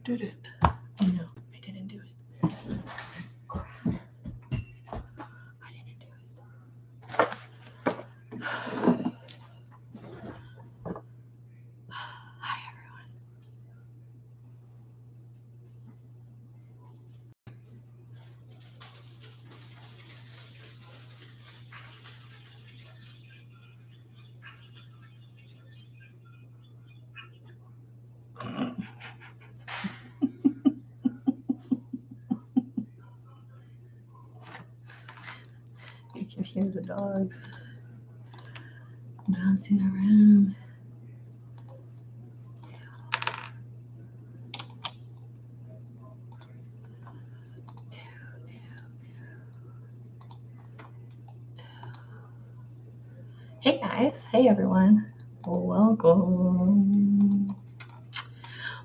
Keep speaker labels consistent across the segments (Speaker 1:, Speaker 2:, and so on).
Speaker 1: did it. Oh no, I didn't do it. I didn't do it. Hi, everyone. You can hear the dogs bouncing around. Hey guys, hey everyone. Welcome.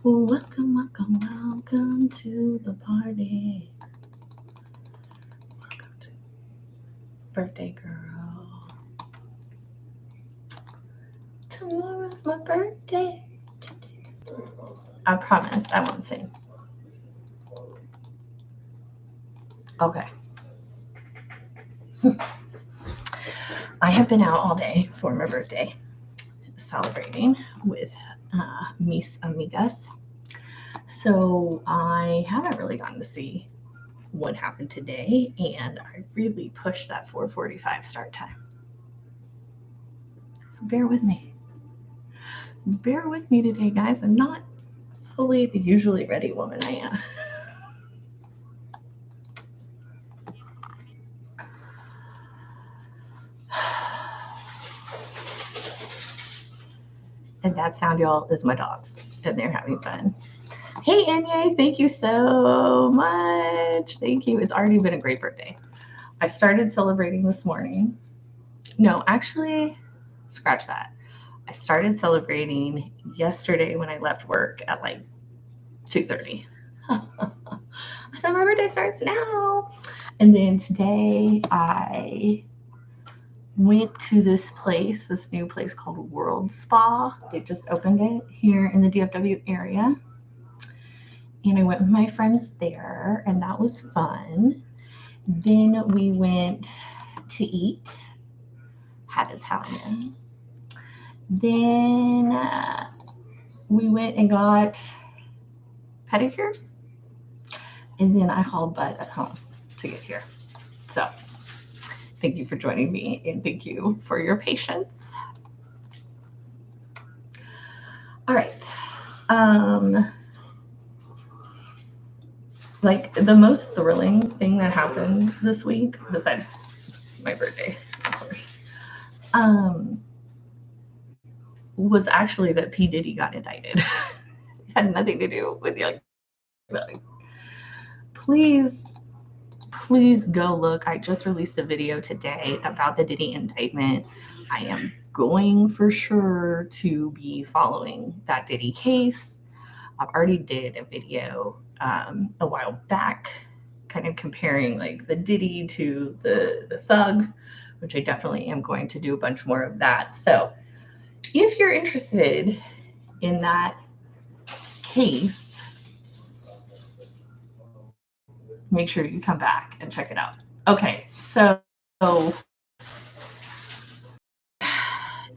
Speaker 1: Welcome to the party. Welcome to birthday girl. Tomorrow's my birthday. I promise I won't sing. Okay. I have been out all day for my birthday, celebrating with mis amigas. So I haven't really gotten to see what happened today, and I really pushed that 4:45 start time. So bear with me. Bear with me today, guys. I'm not fully the usually ready woman I am. And that sound, y'all, is my dogs, and they're having fun. Hey, Anye, thank you so much. Thank you. It's already been a great birthday. I started celebrating this morning. No, actually, scratch that. I started celebrating yesterday when I left work at like 2:30. So my birthday starts now. And then today I went to this new place called World Spa. They just opened it here in the DFW area. And I went with my friends there, and that was fun. Then we went to eat, had Italian. Then we went and got pedicures. And then I hauled butt at home to get here. So thank you for joining me, and thank you for your patience. All right. Like the most thrilling thing that happened this week, besides my birthday, of course, was actually that P. Diddy got indicted. It had nothing to do with Young Thug. Please go look. I just released a video today about the Diddy indictment. I am going for sure to be following that Diddy case. I've already did a video a while back, kind of comparing like the Diddy to the Thug, which I definitely am going to do a bunch more of that. So if you're interested in that case, make sure you come back and check it out. Okay, so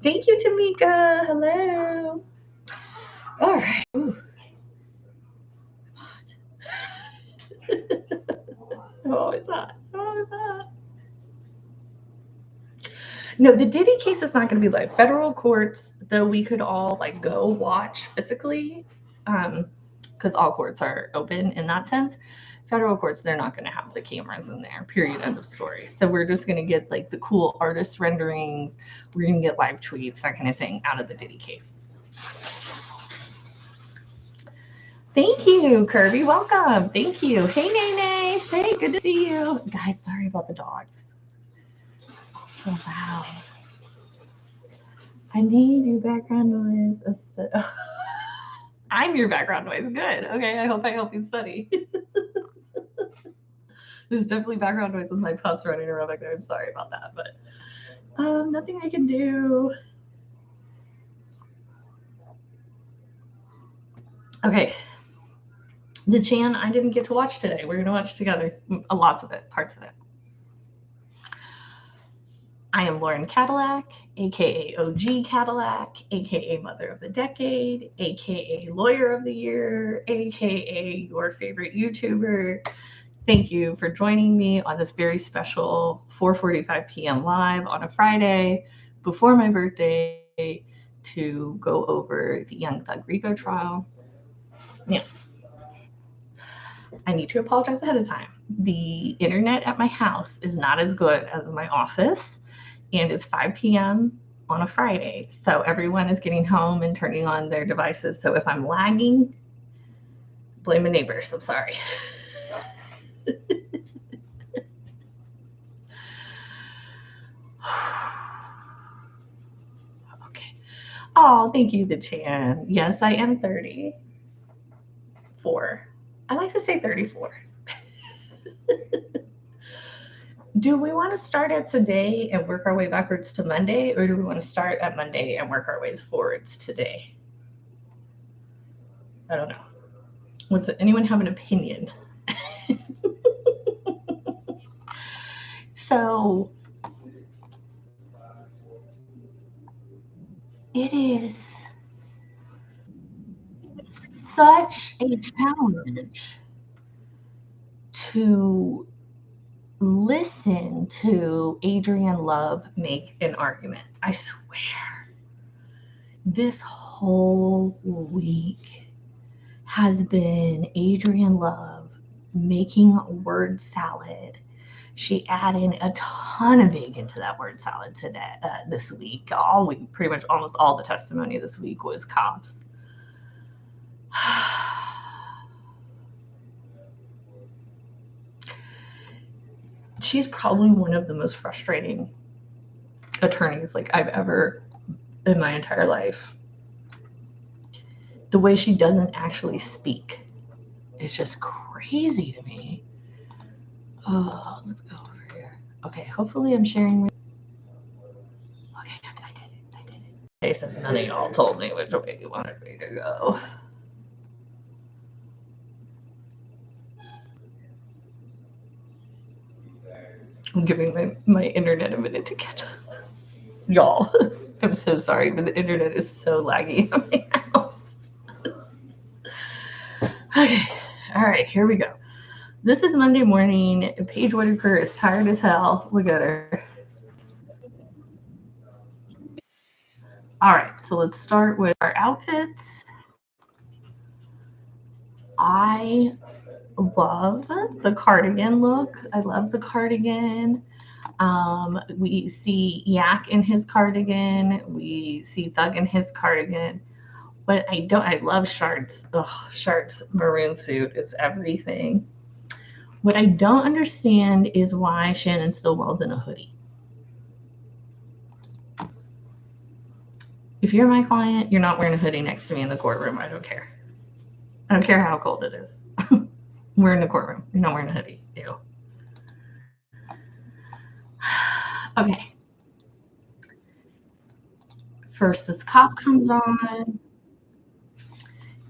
Speaker 1: thank you, Tamika. Hello. All right. Ooh. I'm always hot. No, the Diddy case is not going to be like federal courts, though we could all like go watch physically, because all courts are open in that sense. Federal courts, they're not going to have the cameras in there, period, end of story. So we're just going to get like the cool artist renderings. We're going to get live tweets, that kind of thing out of the Diddy case. Thank you, Kirby. Welcome. Thank you. Hey, Nene. Hey, good to see you. Guys, sorry about the dogs. So loud. I need your background noise. I'm your background noise. Good. Okay, I hope I help you study. There's definitely background noise with my pups running around back there. I'm sorry about that, but nothing I can do. Okay. The Chan I didn't get to watch today. We're going to watch together. Lots of it, parts of it. I am Lauren Cadillac, aka OG Cadillac, aka Mother of the Decade, aka Lawyer of the Year, aka your favorite YouTuber. Thank you for joining me on this very special 4:45 p.m. live on a Friday before my birthday to go over the Young Thug RICO trial. Yeah. I need to apologize ahead of time. The internet at my house is not as good as my office, and it's 5 p.m. on a Friday. So everyone is getting home and turning on their devices. So if I'm lagging, blame the neighbors. I'm sorry. Okay. Oh, thank you, the Chan. Yes, I am 34. I like to say 34. Do we want to start at today and work our way backwards to Monday, or do we want to start at Monday and work our ways forwards today? I don't know. Anyone have an opinion? So it is such a challenge to listen to Adrian Love make an argument. I swear, this whole week has been Adrian Love making word salad. She added a ton of egg into that word salad today, this week. All week, pretty much almost all the testimony this week was cops. She's probably one of the most frustrating attorneys like I've ever in my entire life. The way she doesn't actually speak is just crazy to me. Oh, let's go over here. Okay, hopefully I'm sharing. Okay, I did it. Since none of y'all told me which way you wanted me to go. I'm giving my internet a minute to catch up. Y'all, I'm so sorry, but the internet is so laggy in my house. Okay, all right, here we go. This is Monday morning. Paige Whitaker is tired as hell. Look at her. All right, so let's start with our outfits. I love the cardigan look. I love the cardigan. We see Yak in his cardigan. We see Thug in his cardigan. But I love Shart's. Shart's maroon suit is everything. What I don't understand is why Shannon Stillwell's in a hoodie. If you're my client, you're not wearing a hoodie next to me in the courtroom. I don't care. I don't care how cold it is. We're in the courtroom. You're not wearing a hoodie. Ew. Okay. First, this cop comes on.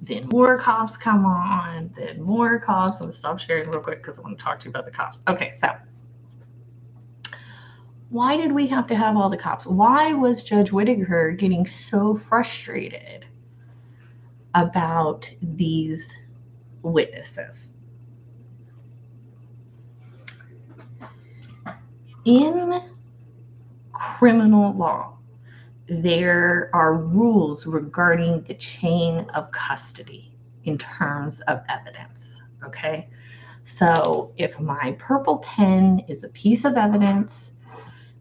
Speaker 1: Then more cops come on. Then more cops. I'm going to stop sharing real quick because I want to talk to you about the cops. Okay, so why did we have to have all the cops? Why was Judge Whitaker getting so frustrated about these witnesses? In criminal law, there are rules regarding the chain of custody in terms of evidence, okay? So if my purple pen is a piece of evidence,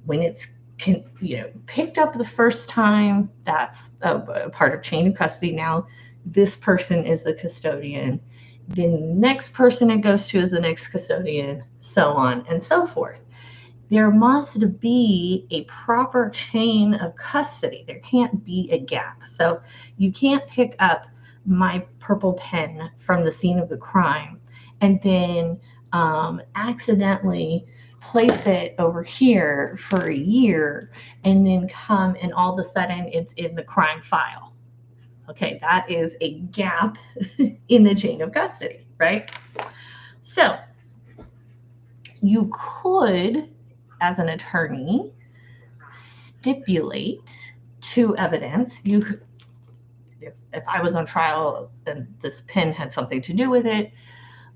Speaker 1: when it's picked up the first time, that's a part of chain of custody. Now, this person is the custodian. The next person it goes to is the next custodian, so on and so forth. There must be a proper chain of custody. There can't be a gap. So you can't pick up my purple pen from the scene of the crime and then accidentally place it over here for a year and then come and all of a sudden it's in the crime file. Okay, that is a gap in the chain of custody, right? So you could, as an attorney, stipulate to evidence. If I was on trial and this pin had something to do with it,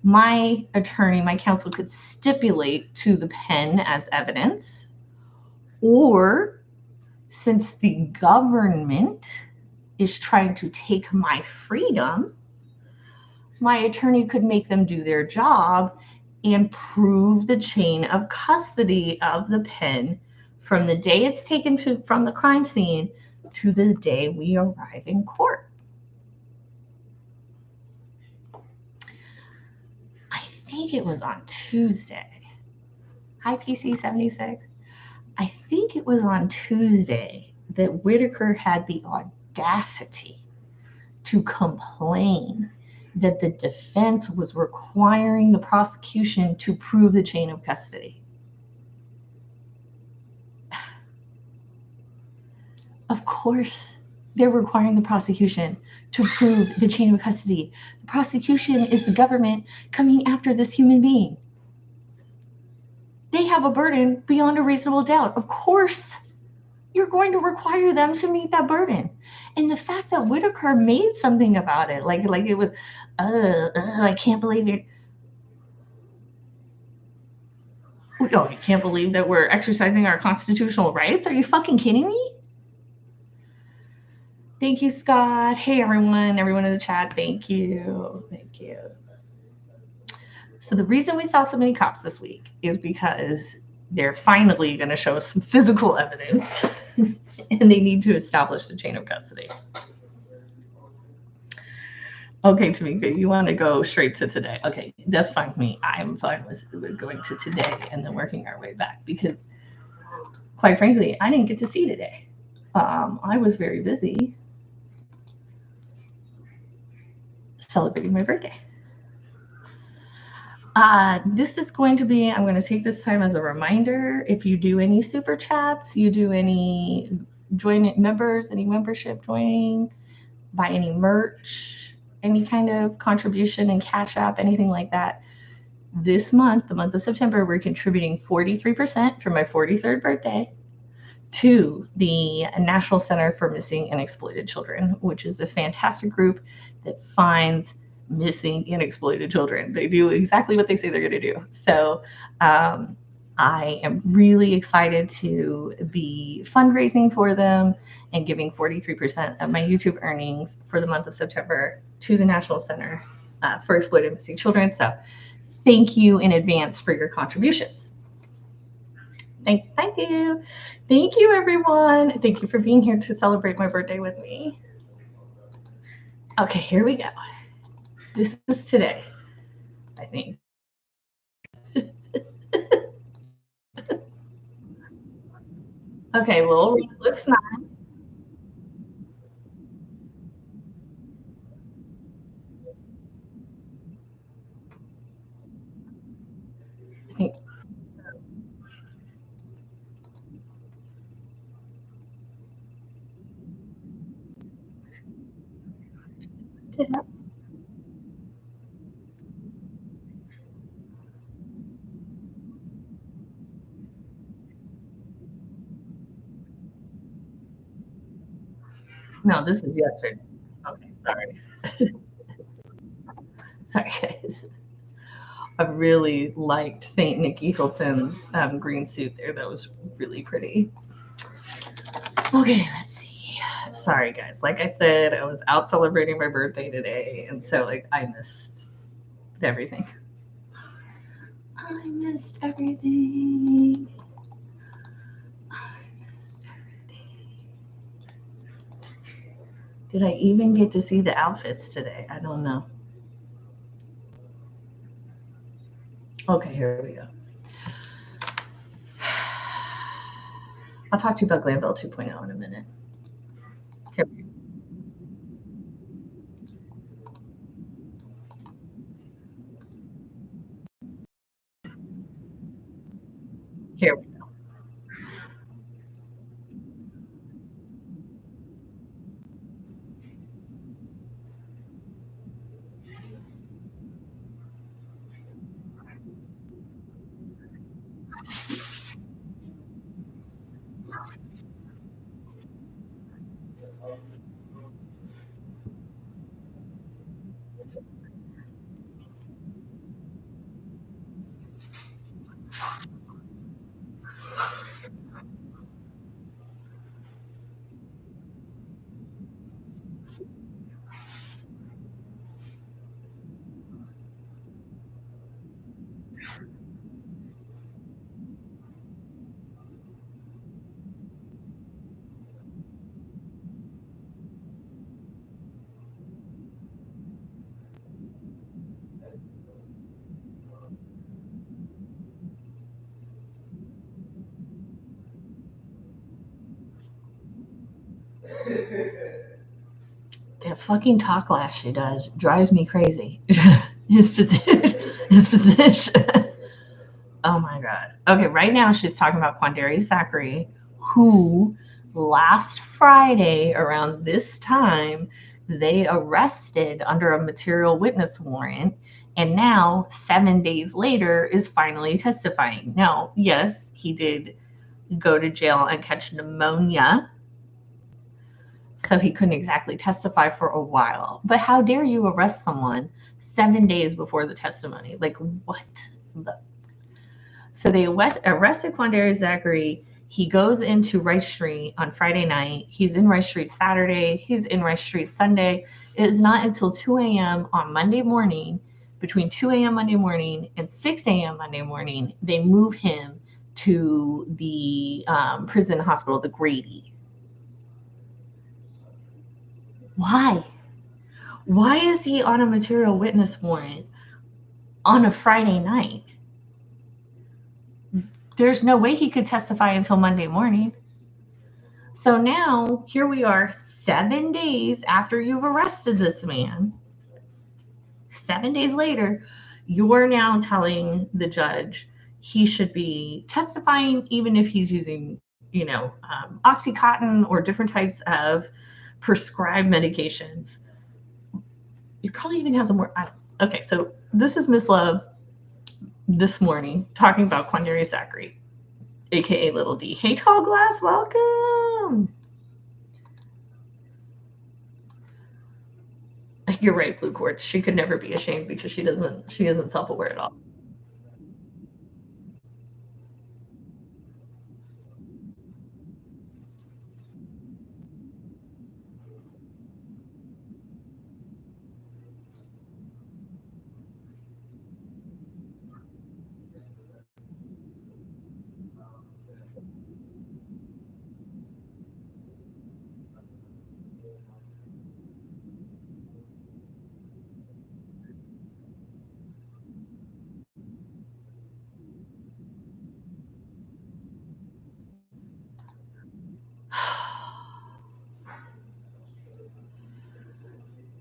Speaker 1: my attorney, my counsel could stipulate to the pen as evidence, or since the government is trying to take my freedom, my attorney could make them do their job and prove the chain of custody of the pen from the day it's taken from the crime scene to the day we arrive in court. I think it was on Tuesday. Hi, PC76. I think it was on Tuesday that Whitaker had the audacity to complain that the defense was requiring the prosecution to prove the chain of custody. Of course, they're requiring the prosecution to prove the chain of custody. The prosecution is the government coming after this human being. They have a burden beyond a reasonable doubt. Of course, you're going to require them to meet that burden. And the fact that Whitaker made something about it, like it was, I can't believe it. Oh, you can't believe that we're exercising our constitutional rights? Are you fucking kidding me? Thank you, Scott. Hey, everyone in the chat. Thank you. Thank you. So the reason we saw so many cops this week is because they're finally going to show us some physical evidence and they need to establish the chain of custody. Okay, Tamika, you want to go straight to today. Okay, that's fine with me. I'm fine with going to today and then working our way back because, quite frankly, I didn't get to see today. I was very busy celebrating my birthday. This is going to be, I'm going to take this time as a reminder. If you do any super chats, you do any members, any membership joining, buy any merch, any kind of contribution in Cashapp, anything like that. This month, the month of September, we're contributing 43% for my 43rd birthday to the National Center for Missing and Exploited Children, which is a fantastic group that finds missing and exploited children. They do exactly what they say they're going to do. So I am really excited to be fundraising for them and giving 43% of my YouTube earnings for the month of September to the National Center for Exploited and Missing Children. So thank you in advance for your contributions. Thank you. Thank you, everyone. Thank you for being here to celebrate my birthday with me. Okay, here we go. This is today, I think. Okay, well, looks nice. I think. No, this is yesterday. Okay, sorry. Sorry, guys. I really liked St. Nicky Hilton's green suit there. That was really pretty. Okay, let's see. Sorry, guys. Like I said, I was out celebrating my birthday today, and so I missed everything. I missed everything. Did I even get to see the outfits today? I don't know. Okay, here we go. I'll talk to you about Glanville 2.0 in a minute. Here we go. Here we go. That fucking talk lash she does drives me crazy. his position, his position. Oh my god. Okay, right now she's talking about Quandarius Zachary, who last Friday around this time they arrested under a material witness warrant, and now 7 days later is finally testifying. Now, yes, he did go to jail and catch pneumonia, so he couldn't exactly testify for a while. But how dare you arrest someone 7 days before the testimony? Like, what the? So they arrested Quandarius Zachary. He goes into Rice Street on Friday night. He's in Rice Street Saturday. He's in Rice Street Sunday. It is not until 2 a.m. on Monday morning, between 2 a.m. Monday morning and 6 a.m. Monday morning, they move him to the prison hospital, the Grady. Why? Why is he on a material witness warrant on a Friday night? There's no way he could testify until Monday morning. So now here we are 7 days after you've arrested this man. 7 days later, you're now telling the judge he should be testifying even if he's using, Oxycontin or different types of prescribed medications. You probably even have some more. Okay, so this is Miss Love this morning talking about Quandarius Zachary, aka Little D. Hey, Tall Glass, welcome. You're right, Blue Quartz. She could never be ashamed because she isn't self-aware at all.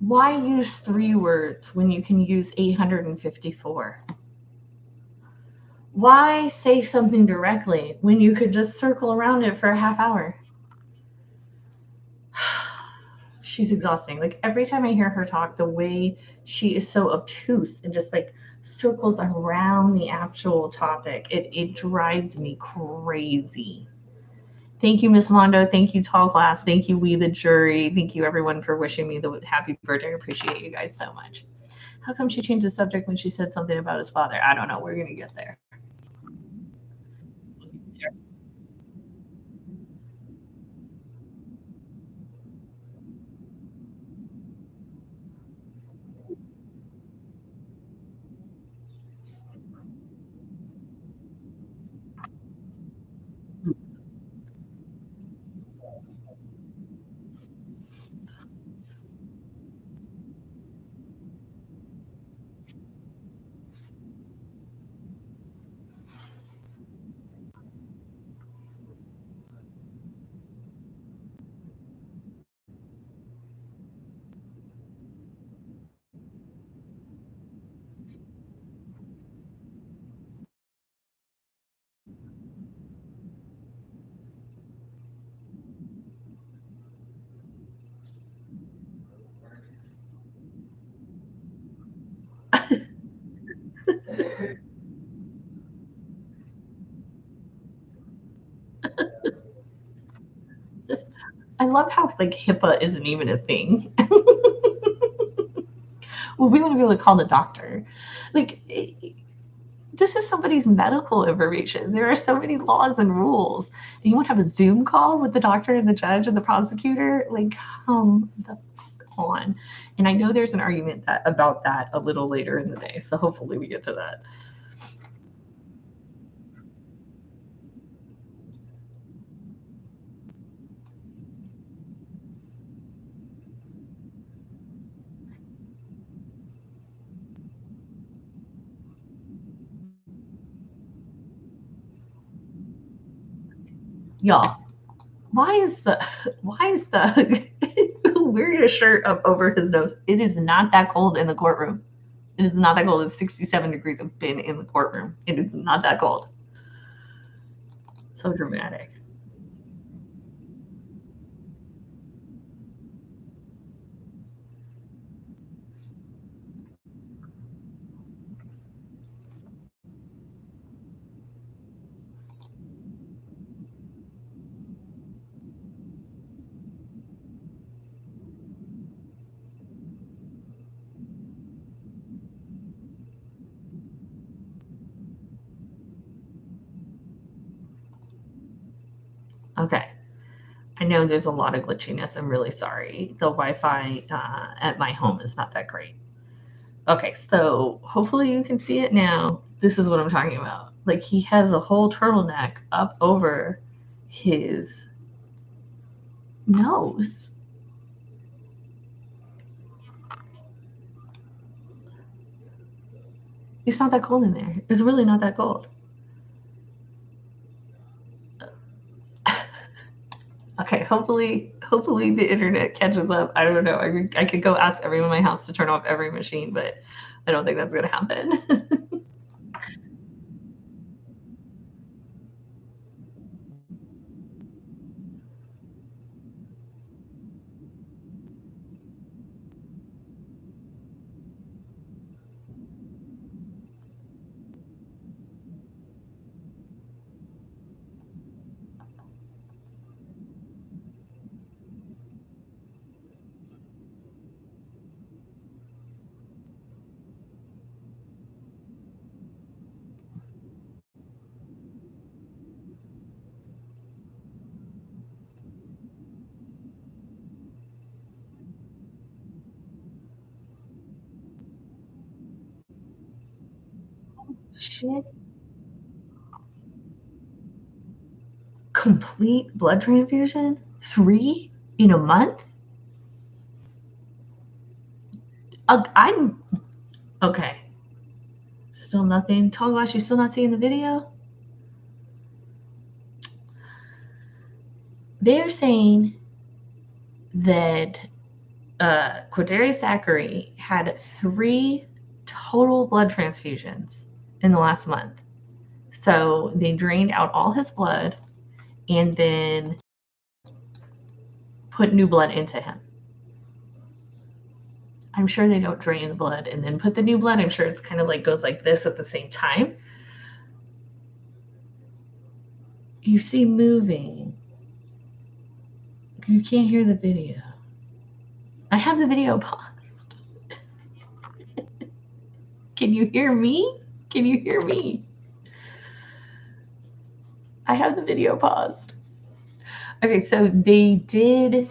Speaker 1: Why use 3 words when you can use 854? Why say something directly when you could just circle around it for a half hour? She's exhausting. Like every time I hear her talk, the way she is so obtuse and just like circles around the actual topic, it drives me crazy. Thank you, Miss Mondo. Thank you, Tall Glass. Thank you, We the Jury. Thank you, everyone, for wishing me the happy birthday. I appreciate you guys so much. How come she changed the subject when she said something about his father? I don't know. We're going to get there. love how like HIPAA isn't even a thing. Well, we want to be able to call the doctor. Like, this is somebody's medical information. There are so many laws and rules. And you want to have a Zoom call with the doctor and the judge and the prosecutor? Like, come the fuck on. And I know there's an argument about that a little later in the day. So hopefully we get to that. Y'all, why is the wearing a shirt up over his nose? It is not that cold in the courtroom. It is not that cold. It's 67 degrees. I've been in the courtroom. It is not that cold. So dramatic. Okay. I know there's a lot of glitchiness. I'm really sorry. The Wi-Fi at my home is not that great. Okay, so hopefully you can see it now. This is what I'm talking about. Like, he has a whole turtleneck up over his nose. It's not that cold in there. It's really not that cold. Okay, hopefully the internet catches up. I don't know. I could go ask everyone in my house to turn off every machine, but I don't think that's gonna happen. Shit. Complete blood transfusion? 3 in a month? I'm okay. Still nothing. Tall glass, you still not seeing the video? They're saying that Quadarius Zachary had 3 total blood transfusions in the last month. So they drained out all his blood and then put new blood into him. I'm sure they don't drain the blood and then put the new blood. I'm sure it's kind of like goes like this at the same time. You see moving. You can't hear the video. I have the video paused. Can you hear me? Can you hear me? I have the video paused. Okay, so they did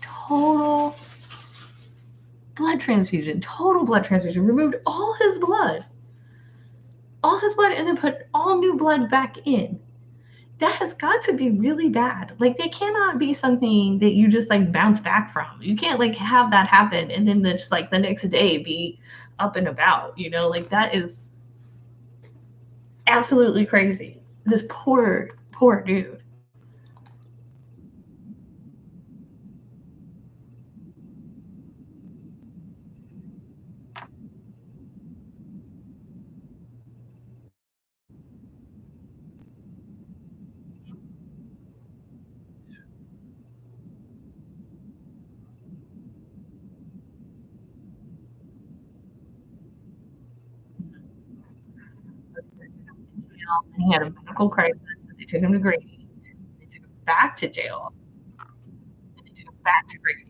Speaker 1: total blood transfusion, removed all his blood, and then put all new blood back in. That has got to be really bad. Like, they cannot be something that you just like bounce back from. You can't like have that happen and then just like the next day be up and about, you know, like that is absolutely crazy. This poor dude. He had a medical crisis. They took him to Grady. They took him back to jail. back to gravy.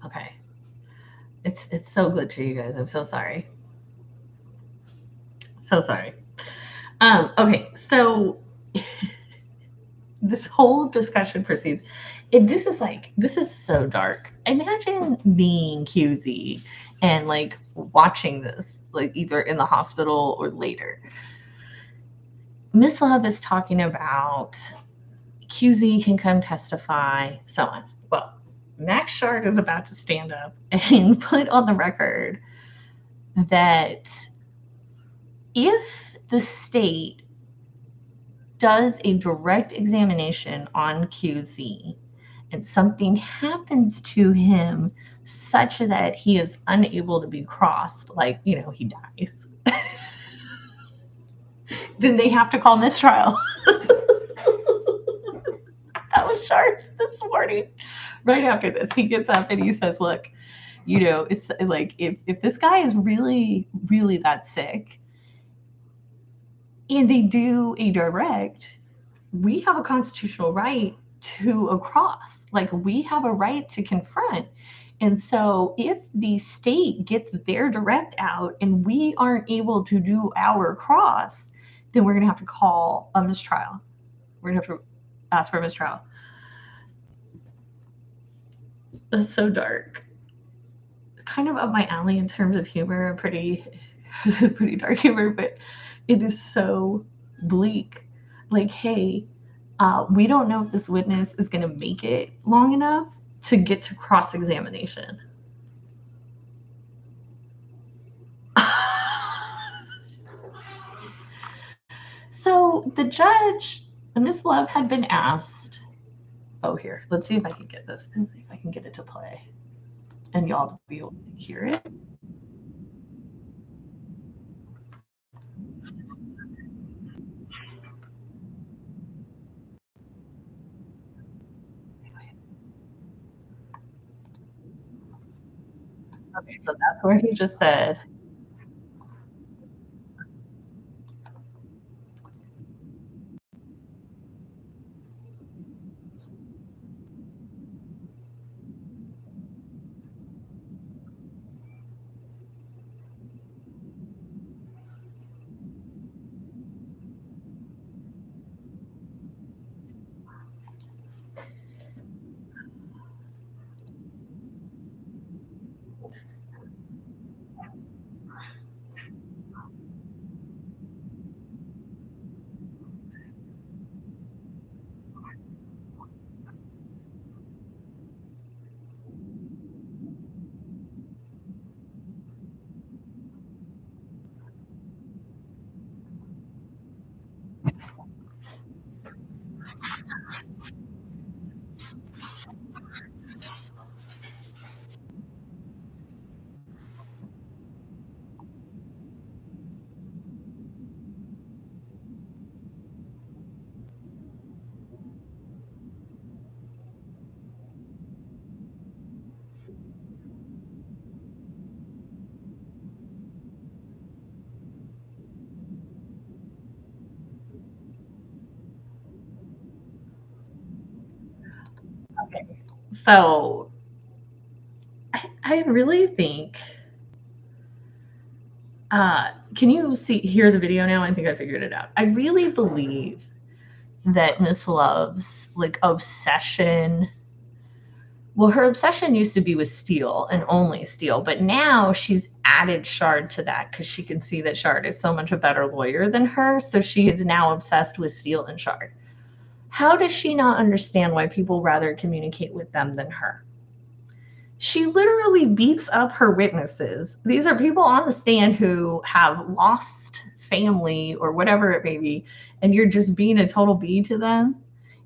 Speaker 1: Okay. It's so glitchy, you guys. I'm so sorry. So sorry. Okay, so this whole discussion proceeds. This is so dark. Imagine being QZ and like watching this, like either in the hospital or later. Miss Love is talking about QZ can come testify, so on. Well, Max Shard is about to stand up and put on the record that if the state does a direct examination on QZ and something happens to him such that he is unable to be crossed, like, he dies, then they have to call mistrial. That was Sharp this morning. Right after this, he gets up and he says, look, it's like if this guy is really, really that sick and they do a direct, we have a constitutional right to a cross. Like we have a right to confront. And so if the state gets their direct out and we aren't able to do our cross, then we're going to have to call a mistrial. We're going to have to ask for a mistrial. It's so dark. Kind of up my alley in terms of humor, pretty dark humor, but it is so bleak. Like, hey, we don't know if this witness is going to make it long enough to get to cross examination. So the judge, Miss Love, had been asked. Oh, here, let's see if I can get this and see if I can get it to play and y'all be able to hear it. Okay, so that's where he just said, So I really think, can you hear the video now? I think I figured it out. I really believe that Miss Love's like obsession, well, her obsession used to be with Steele and only Steele, but now she's added Shard to that because she can see that Shard is so much a better lawyer than her. So she is now obsessed with Steele and Shard. How does she not understand why people rather communicate with them than her? She literally beats up her witnesses. These are people on the stand who have lost family or whatever it may be, and you're just being a total B to them,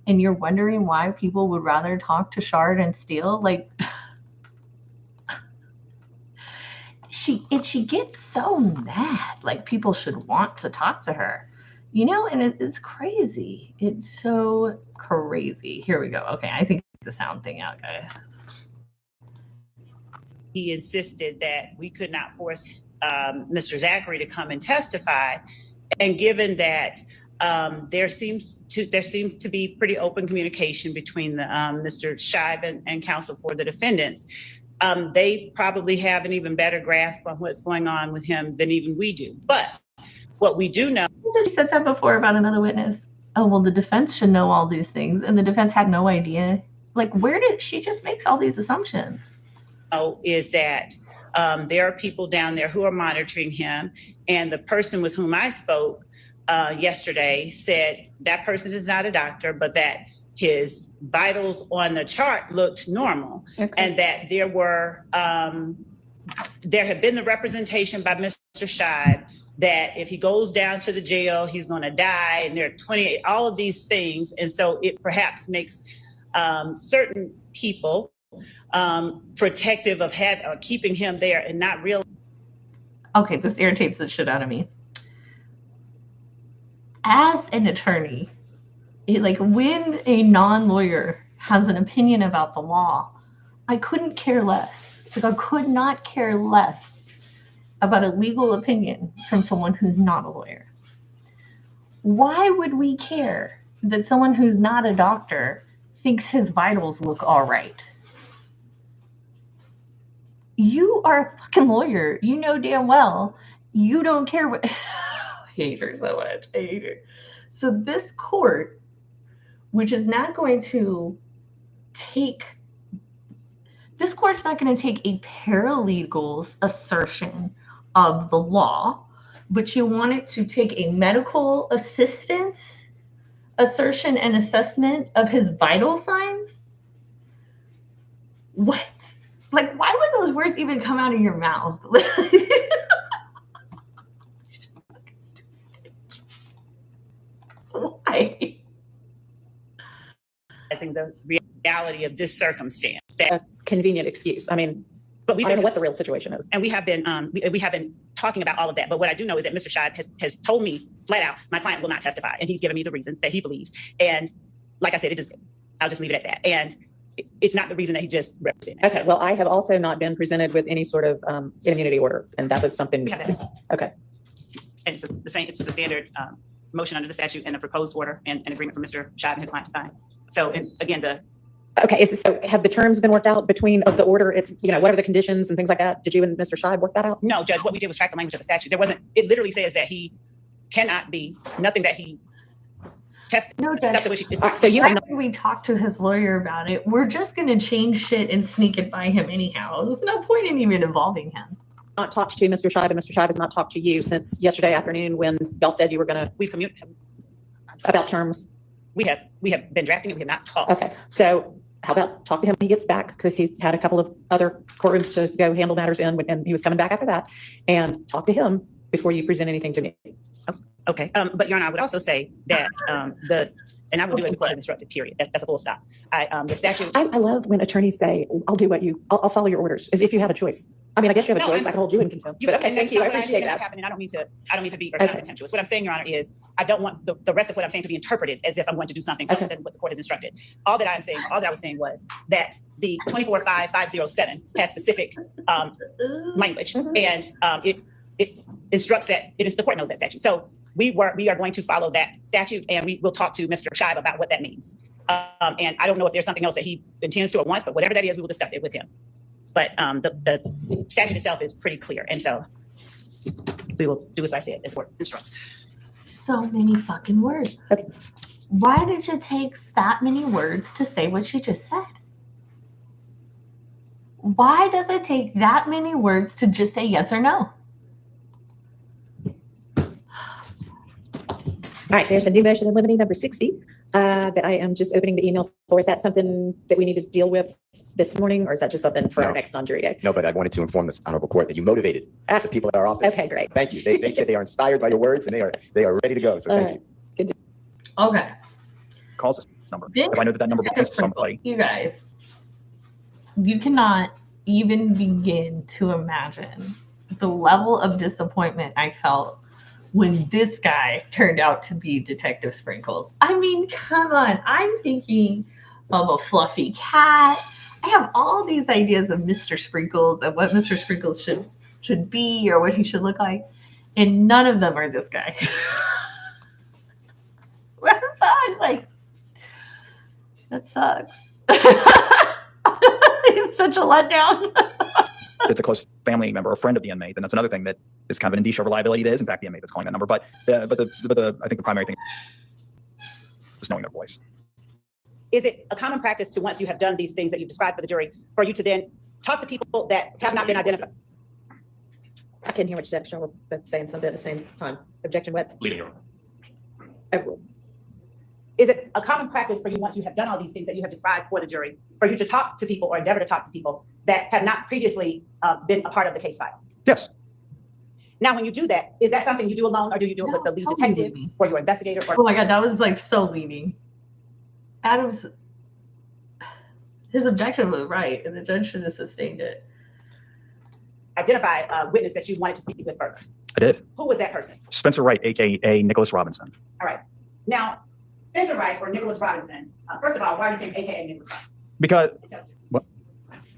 Speaker 1: and you're wondering why people would rather talk to Shard and Steele. Like, she gets so mad. Like, people should want to talk to her. You know, and it's crazy. It's so crazy. Here we go. Okay, I think the sound thing out, guys.
Speaker 2: He insisted that we could not force Mr. Zachary to come and testify. And given that there seems to be pretty open communication between the, Mr. Shive and counsel for the defendants, they probably have an even better grasp on what's going on with him than even we do. But what we do know.
Speaker 1: She said that before about another witness. Oh, well, the defense should know all these things, and the defense had no idea. Like, where did she just makes all these assumptions?
Speaker 2: Is that there are people down there who are monitoring him, and the person with whom I spoke yesterday said that person is not a doctor, but that his vitals on the chart looked normal, and that there had been the representation by Mr. Shive that if he goes down to the jail, he's going to die, and there are 28, all of these things, and so it perhaps makes certain people protective of keeping him there and not real.
Speaker 1: Okay, this irritates the shit out of me. As an attorney, when a non-lawyer has an opinion about the law, I couldn't care less. I could not care less about a legal opinion from someone who's not a lawyer. Why would we care that someone who's not a doctor thinks his vitals look all right? You are a fucking lawyer. You know damn well you don't care what. I hate her so much. I hate her. So this court, which is not going to take, this court's not going to take a paralegal's assertion of the law, but you want it to take a medical assistant's assertion and assessment of his vital signs? What? Like, why would those words even come out of your mouth? Why?
Speaker 2: The reality of this circumstance.
Speaker 3: A convenient excuse. I mean, but I don't know what the real situation is.
Speaker 2: And we have been talking about all of that. But what I do know is that Mr. Shive has told me flat out, my client will not testify, and he's given me the reason that he believes. And like I said, I'll just leave it at that. And it's not the reason that he just represented.
Speaker 3: Okay. Well, I have also not been presented with any sort of immunity order, and that was something.
Speaker 2: We have that.
Speaker 3: Okay.
Speaker 2: And it's the same. It's just a standard motion under the statute and a proposed order and an agreement for Mr. Shive and his client to sign. So, and again,
Speaker 3: okay. So have the terms been worked out between of the order? What are the conditions and things like that? Did you and Mr. Shive work that out?
Speaker 2: No, Judge. What we did was track the language of the statute. It literally says that he cannot be nothing that he tested.
Speaker 1: No, Judge.
Speaker 3: So you have
Speaker 1: we talked to his lawyer about it. We're just going to change shit and sneak it by him anyhow. There's no point in even involving him.
Speaker 3: not talked to Mr. Shive, and Mr. Shive has not talked to you since yesterday afternoon when y'all said you were going to.
Speaker 2: We've communicated
Speaker 3: about terms.
Speaker 2: We have been drafting it. We have not talked.
Speaker 3: Okay, so how about talk to him when he gets back, because he had a couple of other courtrooms to go handle matters in, and he was coming back after that, and talk to him before you present anything to me.
Speaker 2: Okay, but Your Honor, I would also say that and I will do as the court has instructed, period. That's a full stop. The statute.
Speaker 3: I love when attorneys say, I'll follow your orders, as if you have a choice. I mean, I guess you have a choice. I can hold you in contempt. But okay, thank you. I appreciate that.
Speaker 2: And I don't mean to be contemptuous. What I'm saying, Your Honor, is I don't want the rest of what I'm saying to be interpreted as if I'm going to do something else than what the court has instructed. All that I was saying was that the 245507 has specific language, and it instructs that the court knows that statute. So we are going to follow that statute, and we will talk to Mr. Shive about what that means. And I don't know if there's something else that he intends to or wants, but whatever that is, we will discuss it with him. But the statute itself is pretty clear. And so we will do as I said, as word instructs.
Speaker 1: So many fucking words.
Speaker 3: Okay.
Speaker 1: Why did it take that many words to say what she just said? Why does it take that many words to just say yes or no?
Speaker 3: All right, there's a new motion in limine number 60 that I am just opening the email for. Is that something that we need to deal with this morning, or is that just something for our next non-jury day?
Speaker 4: No, but I wanted to inform this honorable court that you motivated the people at our office.
Speaker 3: Okay, great.
Speaker 4: Thank you. They said they are inspired by your words and they are ready to go. So thank you.
Speaker 1: Okay.
Speaker 5: Calls this number. If I know that number belongs to somebody.
Speaker 1: You guys, you cannot even begin to imagine the level of disappointment I felt when this guy turned out to be Detective Sprinkles. I mean, come on. I'm thinking of a fluffy cat. I have all these ideas of Mr. Sprinkles and what Mr. Sprinkles should be or what he should look like. And none of them are this guy. Like, that sucks. It's such a letdown.
Speaker 5: It's a close family member or friend of the inmate, then that's another thing that is kind of an indicia of reliability. It is, in fact, the inmate that's calling that number. But I think the primary thing is knowing their voice.
Speaker 2: Is it a common practice to, once you have done these things that you've described for the jury, for you to then talk to people that have not been identified?
Speaker 3: I can't hear what you said, Michelle. We're both saying something at the same time. Objection, what?
Speaker 4: Leading your
Speaker 2: Is it a common practice for you, once you have done all these things that you have described for the jury, for you to talk to people or endeavor to talk to people that have not previously been a part of the case file?
Speaker 5: Yes.
Speaker 2: Now, when you do that, is that something you do alone, or do you do it with the lead detective or your investigator?
Speaker 1: Oh my God, that was like so leading. Adam's, his objection was right, and the judge should have sustained it.
Speaker 2: Identify a witness that you wanted to speak with first.
Speaker 5: I did.
Speaker 2: Who was that person?
Speaker 5: Spencer Wright, AKA Nicholas Robinson.
Speaker 2: All right. Now, Spencer Wright or Nicholas Robinson, first of all, why are you saying AKA Nicholas Robinson?
Speaker 5: Because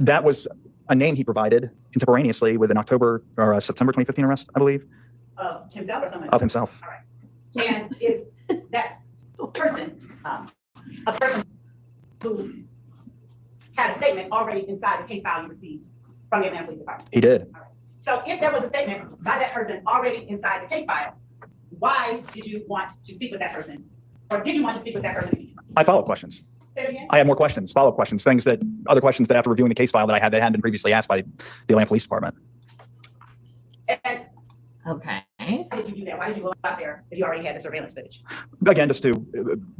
Speaker 5: that was a name he provided contemporaneously with an October or September 2015 arrest, I believe.
Speaker 2: Of himself or someone else?
Speaker 5: Of himself.
Speaker 2: All right. And is that person a person who had a statement already inside the case file you received from the Atlanta Police Department?
Speaker 5: He did.
Speaker 2: All right. So if there was a statement by that person already inside the case file, why did you want to speak with that person? Or did you want to speak with that person?
Speaker 5: I follow questions.
Speaker 2: Say it again?
Speaker 5: I have more questions, follow-up questions, other questions that after reviewing the case file that hadn't been previously asked by the Atlanta Police Department.
Speaker 2: And
Speaker 1: Okay.
Speaker 2: why did you do that? Why did you go out there if you already had the surveillance footage?
Speaker 5: Again,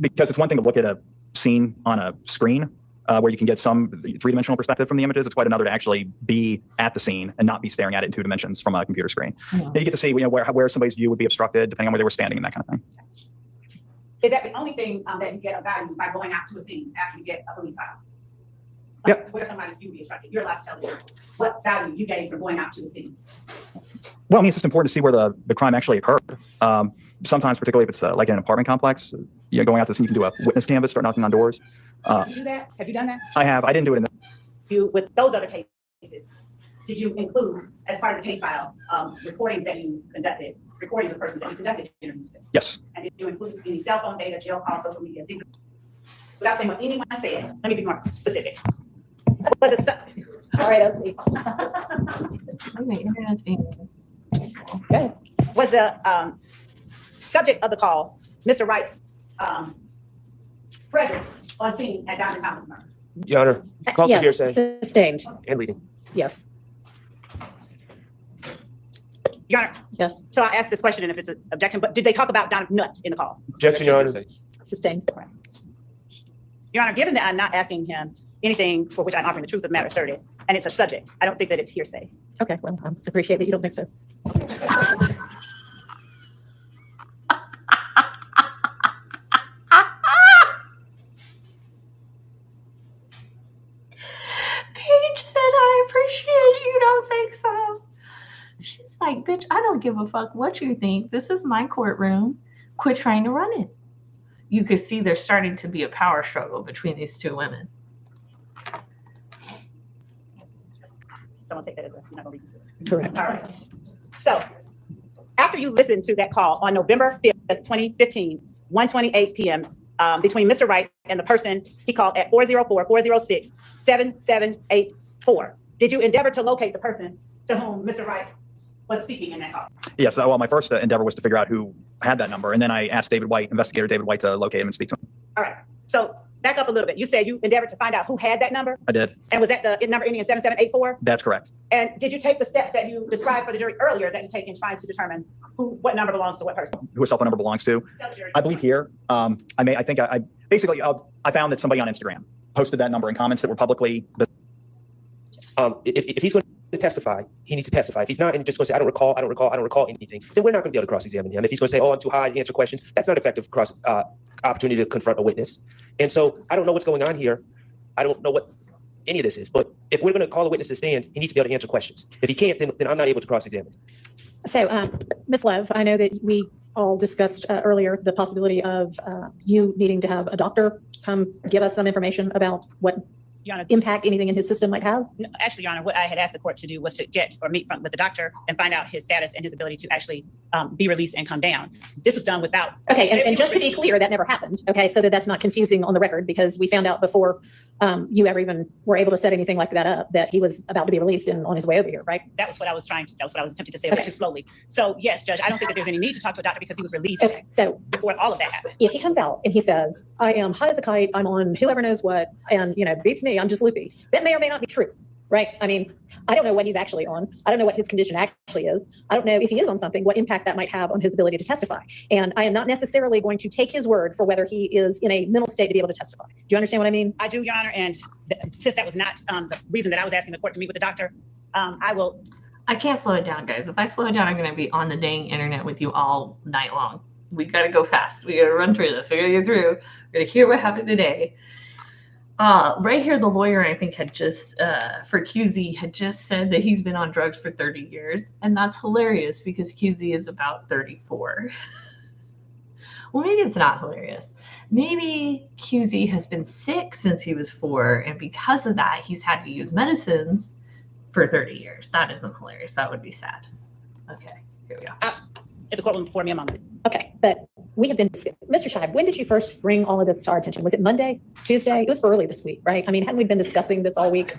Speaker 5: because it's one thing to look at a scene on a screen where you can get some three-dimensional perspective from the images. It's quite another to actually be at the scene and not be staring at it in 2 dimensions from a computer screen.
Speaker 1: Mm-hmm.
Speaker 5: You get to see where somebody's view would be obstructed depending on where they were standing and that kind of thing.
Speaker 2: Is that the only thing that you get of value by going out to a scene after you get a police file?
Speaker 5: Yep.
Speaker 2: Where somebody's view would be obstructed. You're allowed to tell the jury what value you gained from going out to the scene.
Speaker 5: Well, I mean, it's just important to see where the crime actually occurred. Sometimes, particularly if it's like in an apartment complex, going out to the scene, you can do a witness canvas, start knocking on doors.
Speaker 2: Did you do that? Have you done that?
Speaker 5: I have. I didn't do it in
Speaker 2: With those other cases, did you include, as part of the case file, recordings that you conducted, recordings of persons that you conducted interviews with?
Speaker 5: Yes.
Speaker 2: And did you include any cell phone data, jail calls, social media, things? Without saying what anyone said, let me be more specific. Was it
Speaker 3: All right, that was me.
Speaker 1: My internet's being.
Speaker 3: Good.
Speaker 2: was the subject of the call Mr. Wright's presence on scene at Dr. Thompson's murder?
Speaker 6: Your Honor, calls for
Speaker 3: Yes,
Speaker 6: hearsay
Speaker 3: sustained.
Speaker 6: and leading.
Speaker 3: Yes,
Speaker 2: Your Honor,
Speaker 3: yes,
Speaker 2: so I asked this question, and if it's an objection, but did they talk about Don Nutt in the call?
Speaker 6: Objection, Your Honor.
Speaker 3: sustained.
Speaker 2: Your Honor, given that I'm not asking him anything for which I'm offering the truth of the matter asserted, and it's a subject, I don't think that it's hearsay.
Speaker 3: Okay, well, I appreciate that you don't think so.
Speaker 1: Paige said, I appreciate you don't think so. She's like, bitch, I don't give a fuck what you think. This is my courtroom. Quit trying to run it. You could see there's starting to be a power struggle between these two women.
Speaker 2: Someone take that as a, you're not gonna reconsider.
Speaker 3: Correct.
Speaker 2: All right. So after you listened to that call on November 5th, 2015, 1:28 p.m., between Mr. Wright and the person he called at 404-406-7784. Did you endeavor to locate the person to whom Mr. Wright was speaking in that call?
Speaker 5: Yes. Well, my first endeavor was to figure out who had that number. And then I asked David White, investigator David White, to locate him and speak to him.
Speaker 2: All right. So back up a little bit. You said you endeavored to find out who had that number?
Speaker 5: I did.
Speaker 2: And was that the number ending in 7784?
Speaker 5: That's correct.
Speaker 2: And did you take the steps that you described for the jury earlier that you take in trying to determine what number belongs to what person?
Speaker 5: Who a cell phone number belongs to? I believe here. I basically found that somebody on Instagram posted that number in comments that were publicly.
Speaker 6: If he's going to testify, he needs to testify. If he's not, and just going to say, I don't recall anything, then we're not going to be able to cross-examine him. If he's going to say, oh, I'm too high to answer questions, that's not effective opportunity to confront a witness. And so I don't know what's going on here. I don't know what any of this is. But if we're going to call a witness to stand, he needs to be able to answer questions. If he can't, then I'm not able to cross-examine.
Speaker 3: So, Ms. Love, I know that we all discussed earlier the possibility of you needing to have a doctor come give us some information about what
Speaker 2: Your Honor,
Speaker 3: impact anything in his system might have.
Speaker 2: no, actually, Your Honor, what I had asked the court to do was to get or meet with the doctor and find out his status and his ability to actually be released and come down. This was done without.
Speaker 3: Okay, and just to be clear, that never happened. Okay, so that's not confusing on the record, because we found out before you ever even were able to set anything like that up that he was about to be released and on his way over here, right?
Speaker 2: That was what I was attempting to say, but too slowly. So yes, Judge, I don't think that there's any need to talk to a doctor because he was released
Speaker 3: Okay, so
Speaker 2: before all of that happened.
Speaker 3: if he comes out and he says, I am high as a kite, I'm on whoever knows what, and beats me, I'm just loopy, that may or may not be true, right? I mean, I don't know what he's actually on. I don't know what his condition actually is. I don't know if he is on something, what impact that might have on his ability to testify. And I am not necessarily going to take his word for whether he is in a mental state to be able to testify. Do you understand what I mean?
Speaker 2: I do, Your Honor, and since that was not the reason that I was asking the court to meet with the doctor, I
Speaker 1: can't slow it down, guys. If I slow it down, I'm going to be on the dang internet with you all night long. We got to go fast. We got to run through this. We got to get through. We're going to hear what happened today. Right here, the lawyer, I think, had just, for QZ, had just said that he's been on drugs for 30 years. And that's hilarious because QZ is about 34. Well, maybe it's not hilarious. Maybe QZ has been sick since he was 4. And because of that, he's had to use medicines for 30 years. That isn't hilarious. That would be sad. Okay, here we go.
Speaker 2: if the court will inform me a moment.
Speaker 3: Okay, but we have been, Mr. Shive, when did you first bring all of this to our attention? Was it Monday, Tuesday? It was early this week, right? I mean, hadn't we been discussing this all week?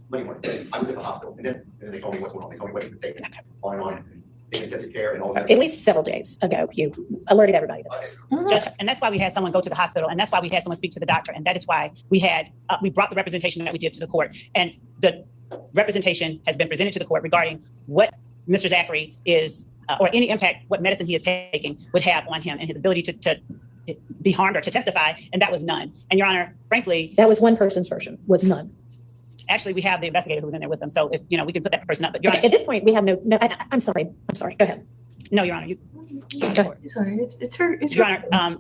Speaker 4: Monday morning, I was at the hospital, and then they told me what's going on. They told me what he was taking, on and on. They didn't get to care and all that.
Speaker 3: At least several days ago, you alerted everybody to this.
Speaker 2: Judge, and that's why we had someone go to the hospital, and that's why we had someone speak to the doctor, and that is why we had we brought the representation that we did to the court, and the representation has been presented to the court regarding what Mr. Zachary is, or any impact what medicine he is taking would have on him and his ability to be harmed or to testify, and that was none. And Your Honor, frankly,
Speaker 3: that was one person's version, was none.
Speaker 2: Actually, we have the investigator who was in there with them, so if we can put that person up. But Your
Speaker 3: Okay,
Speaker 2: Honor,
Speaker 3: at this point, we have no. I'm sorry. Go ahead.
Speaker 2: no, Your Honor, you.
Speaker 3: Go ahead.
Speaker 1: Sorry, it's her.
Speaker 2: Your Honor,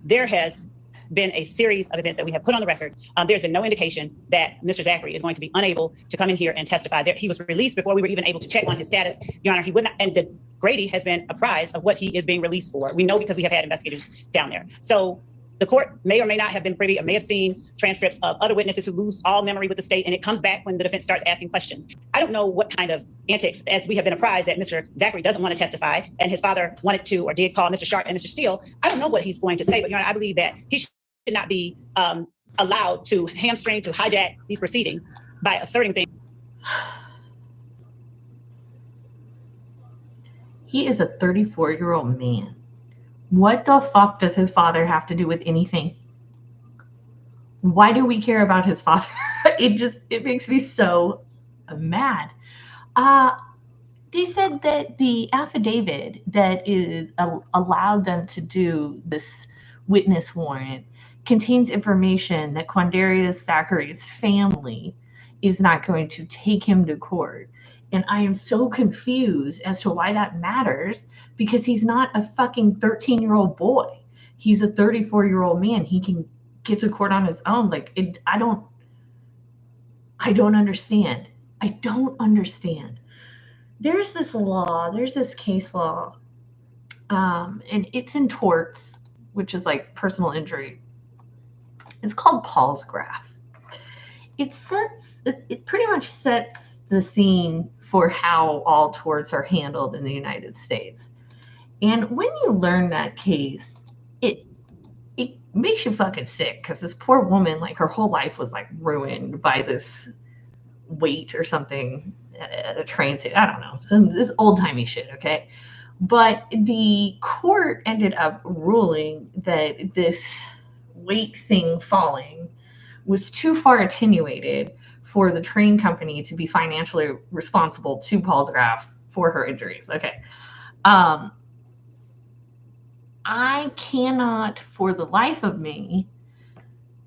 Speaker 2: there has been a series of events that we have put on the record. There's been no indication that Mr. Zachary is going to be unable to come in here and testify. He was released before we were even able to check on his status. Your Honor, he would not, and Grady has been apprised of what he is being released for. We know because we have had investigators down there. So the court may or may not have been privy or may have seen transcripts of other witnesses who lose all memory with the state, and it comes back when the defense starts asking questions. I don't know what kind of antics, as we have been apprised that Mr. Zachary doesn't want to testify, and his father wanted to or did call Mr. Sharp and Mr. Steele. I don't know what he's going to say, but Your Honor, I believe that he should not be allowed to hamstring, to hijack these proceedings by asserting things.
Speaker 1: He is a 34-year-old man. What the fuck does his father have to do with anything? Why do we care about his father? It makes me so mad. They said that the affidavit that is allowed them to do this witness warrant contains information that Quandarius Zachary's family is not going to take him to court. And I am so confused as to why that matters, because he's not a fucking 13-year-old boy. He's a 34-year-old man. He can get to court on his own. I don't understand. I don't understand. There's this law, there's this case law, and it's in torts, which is like personal injury. It's called Paul's graph. It pretty much sets the scene for how all torts are handled in the United States. And when you learn that case, makes you fucking sick because this poor woman, like her whole life was like ruined by this wait or something at a train station. I don't know. Some this old timey shit, okay? But the court ended up ruling that this weight thing falling was too far attenuated for the train company to be financially responsible to Paul's Graf for her injuries. Okay. I cannot for the life of me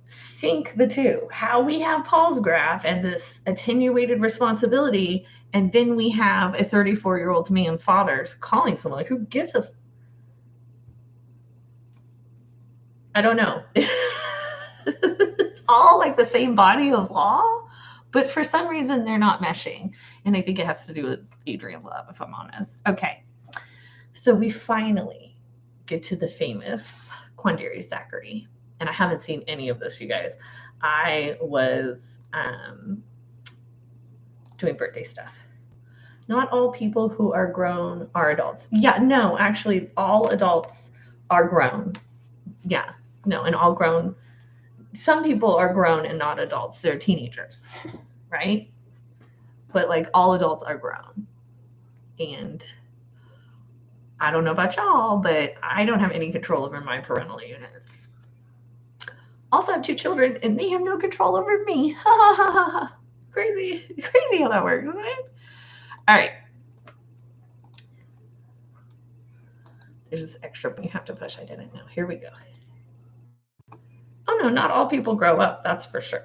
Speaker 1: sync the two. How we have Paul's Graf and this attenuated responsibility, and then we have a 34-year-old man father's calling someone. Like, who gives a I don't know. It's all like the same body of law, but for some reason they're not meshing. And I think it has to do with Adrian Love, if I'm honest. Okay. So we finally get to the famous Quandary Zachary. And I haven't seen any of this, you guys. I was doing birthday stuff. Not all people who are grown are adults. Yeah, no, actually, all adults are grown. Yeah, no, and all grown. Some people are grown and not adults. They're teenagers, right? But like all adults are grown. And I don't know about y'all, but I don't have any control over my parental units. Also, I have 2 children, and they have no control over me. Ha ha ha ha ha. Crazy how that works, isn't it? All right. There's this extra button you have to push. I didn't know. Here we go. Oh no, not all people grow up. That's for sure.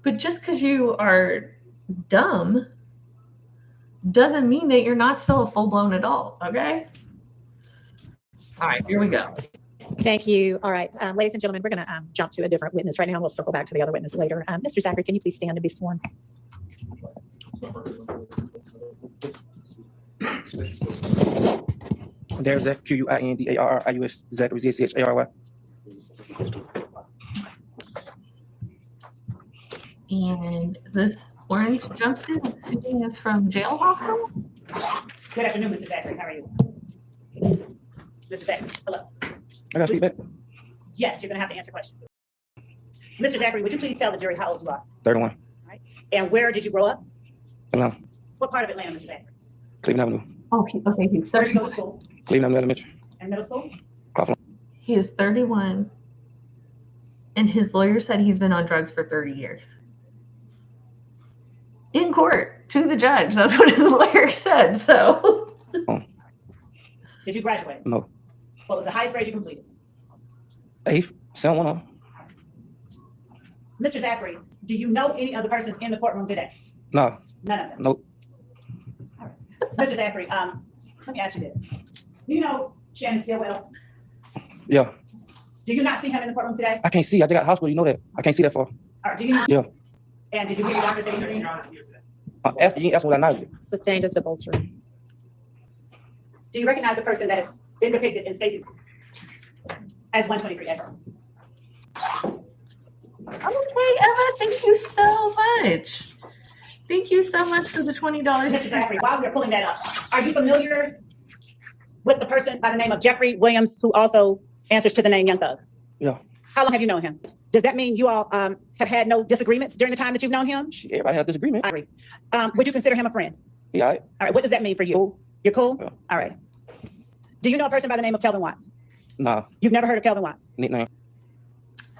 Speaker 1: But just because you are dumb doesn't mean that you're not still a full-blown adult, okay? All right, here we go.
Speaker 3: Thank you. All right, ladies and gentlemen, we're going to jump to a different witness right now. We'll circle back to the other witness later. Mr. Zachary, can you please stand and be sworn?
Speaker 7: There's Zach, Quindarrius, Zachary, Zachary.
Speaker 1: And this orange jumpsuit suiting is from jail hospital?
Speaker 2: Good afternoon, Mr. Zachary. How are you? Mr. Zachary, hello.
Speaker 7: I got feedback.
Speaker 2: Yes, you're going to have to answer questions. Mr. Zachary, would you please tell the jury how old you are?
Speaker 7: 31.
Speaker 2: All right. And where did you grow up?
Speaker 7: Atlanta.
Speaker 2: What part of Atlanta, Mr. Zachary?
Speaker 7: Cleveland Avenue.
Speaker 1: Okay, he's
Speaker 2: Where did you go
Speaker 1: 31.
Speaker 2: to school?
Speaker 7: Cleveland Elementary.
Speaker 2: And middle school?
Speaker 1: He is 31, and his lawyer said he's been on drugs for 30 years. In court, to the judge. That's what his lawyer said, so.
Speaker 2: Did you graduate?
Speaker 7: No.
Speaker 2: What was the highest grade you completed?
Speaker 7: 8th, 7-1.
Speaker 2: Mr. Zachary, do you know any other persons in the courtroom today?
Speaker 7: No.
Speaker 2: None of them?
Speaker 7: Nope.
Speaker 2: Mr. Zachary, let me ask you this. Do you know Shannon Stillwell?
Speaker 7: Yeah.
Speaker 2: Do you not see him in the courtroom today?
Speaker 7: I can't see. I just got the hospital. You know that. I can't see that far.
Speaker 2: All right, do you?
Speaker 7: Yeah.
Speaker 2: And did you hear your doctor say anything?
Speaker 7: You ain't asking what I know.
Speaker 3: Sustained as a bolster.
Speaker 2: Do you recognize the person that has been depicted in Stacy's as 123 Edgar?
Speaker 1: Okay, Emma, thank you so much. Thank you so much for the $20.
Speaker 2: Mr. Zachary, while we're pulling that up, are you familiar with the person by the name of Jeffrey Williams, who also answers to the name Young Thug?
Speaker 7: Yeah.
Speaker 2: How long have you known him? Does that mean you all have had no disagreements during the time that you've known him?
Speaker 7: Everybody has disagreement.
Speaker 2: I agree. Would you consider him a friend?
Speaker 7: Yeah.
Speaker 2: All right, what does that mean for you?
Speaker 7: Cool.
Speaker 2: You're cool?
Speaker 7: Yeah.
Speaker 2: All right. Do you know a person by the name of Kelvin Watts?
Speaker 7: Nah.
Speaker 2: You've never heard of Kelvin Watts?
Speaker 7: Nickname.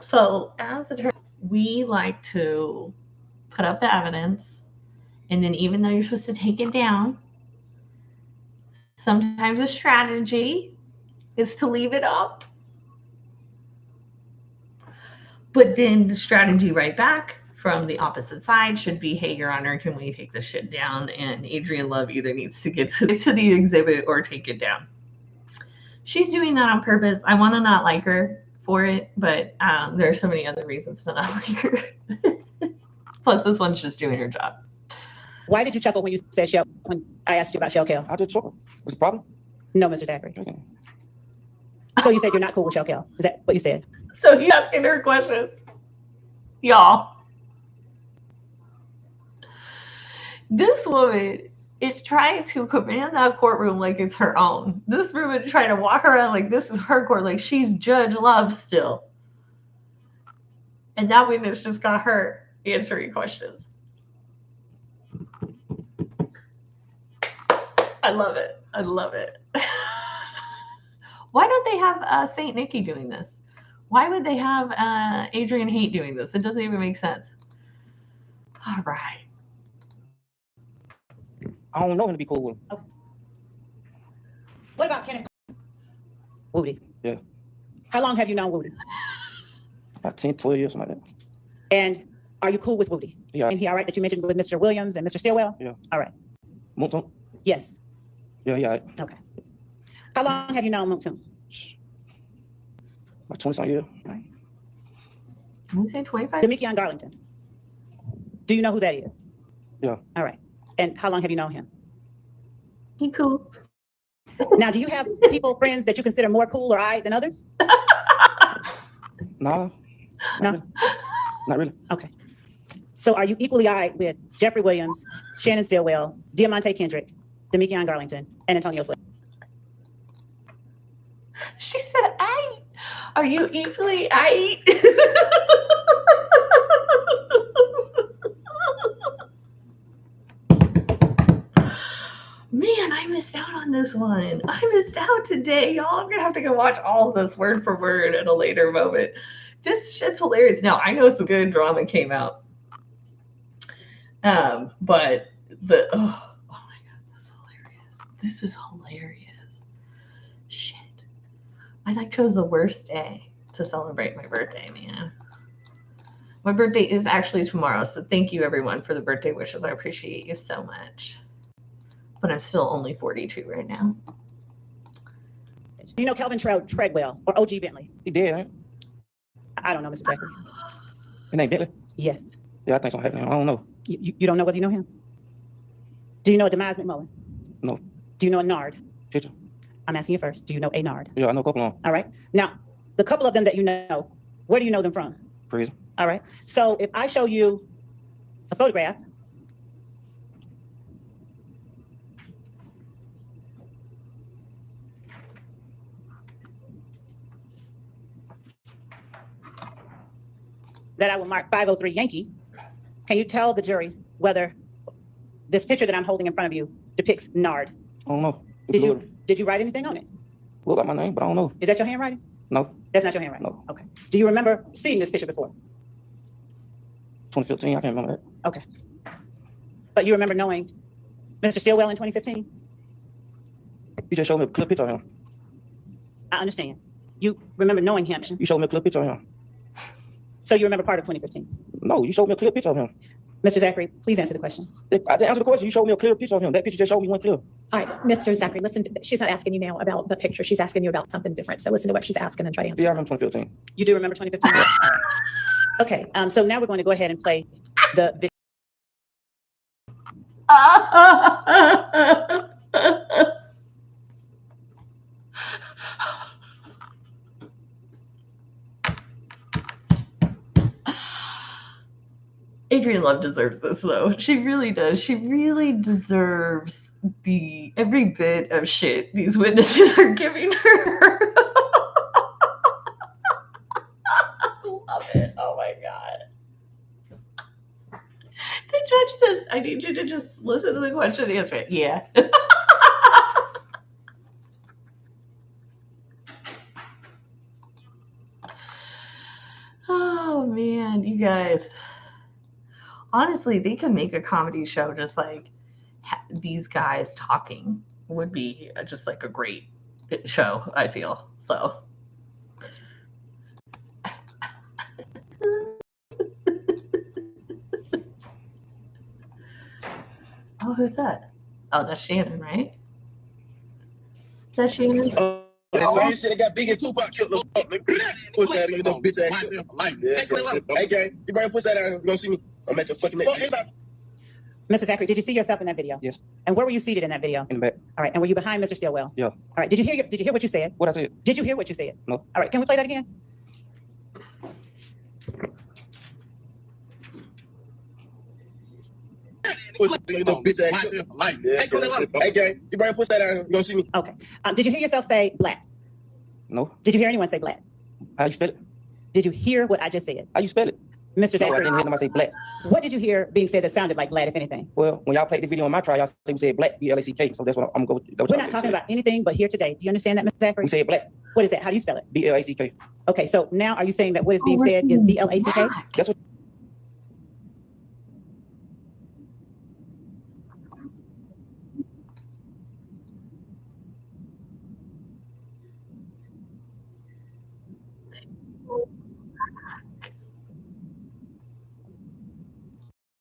Speaker 1: So as attorney, we like to put up the evidence, and then even though you're supposed to take it down, sometimes a strategy is to leave it up. But then the strategy right back from the opposite side should be, hey, Your Honor, can we take this shit down? And Adrian Love either needs to get to the exhibit or take it down. She's doing that on purpose. I want to not like her for it, but there are so many other reasons to not like her. Plus, this one's just doing her job.
Speaker 2: Why did you chuckle when you said Shell, when I asked you about Shell Kell?
Speaker 7: I just saw. What's the problem?
Speaker 2: No, Mr. Zachary.
Speaker 7: Okay.
Speaker 2: So you said you're not cool with Shell Kell. Is that what you said?
Speaker 1: So he's asking her questions. Y'all. This woman is trying to command that courtroom like it's her own. This woman is trying to walk around like this is her court, like she's Judge Love still. And that witness just got her answering questions. I love it. I love it. Why don't they have Saint Nikki doing this? Why would they have Adrian Haight doing this? It doesn't even make sense. All right.
Speaker 7: I don't know him to be cool with him.
Speaker 2: Okay. What about Kenneth Woody?
Speaker 7: Yeah.
Speaker 2: How long have you known Woody?
Speaker 7: About 10, 12 years, something like that.
Speaker 2: And are you cool with Woody?
Speaker 7: Yeah.
Speaker 2: And he all right that you mentioned with Mr. Williams and Mr. Stillwell?
Speaker 7: Yeah.
Speaker 2: All right.
Speaker 7: Moonton?
Speaker 2: Yes.
Speaker 7: Yeah, yeah.
Speaker 2: Okay. How long have you known Moonton?
Speaker 7: About 20-something years.
Speaker 1: Can we say 25?
Speaker 2: Demekion Darlington. Do you know who that is?
Speaker 7: Yeah.
Speaker 2: All right. And how long have you known him?
Speaker 1: He cool.
Speaker 2: Now, do you have people, friends that you consider more cool or I than others?
Speaker 7: Nah.
Speaker 2: No?
Speaker 7: Not really.
Speaker 2: Okay. So are you equally eyed with Jeffrey Williams, Shannon Stillwell, Diamante Kendrick, Demekion Garlington, and Antonio Slade?
Speaker 1: She said, I. Are you equally I? Man, I missed out on this one. I missed out today, y'all. I'm gonna have to go watch all of this word for word at a later moment. This shit's hilarious. Now I know some good drama came out, but the oh my god, this is hilarious. Shit, I like chose the worst day to celebrate my birthday, man. My birthday is actually tomorrow, so thank you everyone for the birthday wishes. I appreciate you so much. But I'm still only 42 right now.
Speaker 2: Do you know Kelvin Treadwell or OG Bentley?
Speaker 7: He dead, right?
Speaker 2: I don't know, Mr. Zachary.
Speaker 7: His name Bentley?
Speaker 2: Yes.
Speaker 7: Yeah, I think so. I don't know.
Speaker 2: You don't know whether you know him? Do you know a Demise McMullen?
Speaker 7: No.
Speaker 2: Do you know a Nard?
Speaker 7: Picture.
Speaker 2: I'm asking you first. Do you know a Nard?
Speaker 7: Yeah, I know a couple of them.
Speaker 2: All right. Now, the couple of them that you know, where do you know them from?
Speaker 7: Prison.
Speaker 2: All right. So if I show you a photograph, that I will mark 503 Yankee, can you tell the jury whether this picture that I'm holding in front of you depicts Nard?
Speaker 7: I don't know.
Speaker 2: Did you write anything on it?
Speaker 7: Look like my name, but I don't know.
Speaker 2: Is that your handwriting?
Speaker 7: No.
Speaker 2: That's not your handwriting?
Speaker 7: No.
Speaker 2: Okay. Do you remember seeing this picture before?
Speaker 7: 2015, I can't remember that.
Speaker 2: Okay. But you remember knowing Mr. Stillwell in 2015?
Speaker 7: You just showed me a clear picture of him.
Speaker 2: I understand. You remember knowing him.
Speaker 7: You showed me a clear picture of him.
Speaker 2: So you remember part of 2015?
Speaker 7: No, you showed me a clear picture of him.
Speaker 2: Mr. Zachary, please answer the question.
Speaker 7: I didn't answer the question. You showed me a clear picture of him. That picture just showed me one clear.
Speaker 3: All right, Mr. Zachary, listen, she's not asking you now about the picture. She's asking you about something different. So listen to what she's asking and try to answer.
Speaker 7: Yeah, I remember 2015.
Speaker 2: You do remember 2015? Okay, so now we're going to go ahead and play the video.
Speaker 1: Adrian Love deserves this though. She really does. She really deserves every bit of shit these witnesses are giving her. I love it. Oh my god. The judge says, I need you to just listen to the question and answer it. Yeah. Oh man, you guys. Honestly, they could make a comedy show just like these guys talking would be just like a great show, I feel. So. Oh, who's that? Oh, that's Shannon, right? Is that Shannon?
Speaker 8: That same shit that got Big and Tupac killed the fuck. Pussy ass nigga, bitch ass shit. Hey, gang, you bring pussy out, you gonna see me? I'm at your fucking neck.
Speaker 2: Mr. Zachary, did you see yourself in that video?
Speaker 7: Yes.
Speaker 2: And where were you seated in that video?
Speaker 7: In the back.
Speaker 2: All right. And were you behind Mr. Stillwell?
Speaker 7: Yeah.
Speaker 2: All right. Did you hear what you said?
Speaker 7: What I said?
Speaker 2: Did you hear what you said?
Speaker 7: No.
Speaker 2: All right. Can we play that again?
Speaker 8: Pussy, no bitch ass. Yeah. Hey, gang, you bring pussy down. You gonna see me?
Speaker 3: Okay. Did you hear yourself say black?
Speaker 7: No.
Speaker 3: Did you hear anyone say black?
Speaker 7: How you spell it?
Speaker 3: Did you hear what I just said?
Speaker 7: How you spell it?
Speaker 3: Mr.
Speaker 7: No, I
Speaker 3: Zachary,
Speaker 7: didn't hear nobody say black.
Speaker 3: what did you hear being said that sounded like black, if anything?
Speaker 7: Well, when y'all played the video on my trial, y'all say we said black, B-L-A-C-K. So that's what I'm going to go with.
Speaker 3: We're not talking about anything but here today. Do you understand that, Mr. Zachary?
Speaker 7: We said black,
Speaker 3: What is that? How do you spell it?
Speaker 7: B-L-A-C-K.
Speaker 3: Okay, so now are you saying that what is being said is B-L-A-C-K?
Speaker 7: That's what.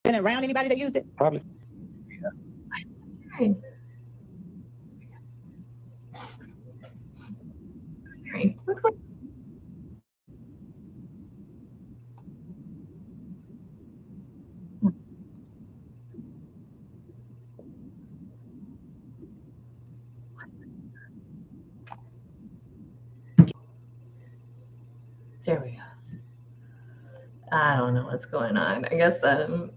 Speaker 3: Been around anybody that used it?
Speaker 7: Probably.
Speaker 1: Right. Right. There we go. I don't know what's going on. I guess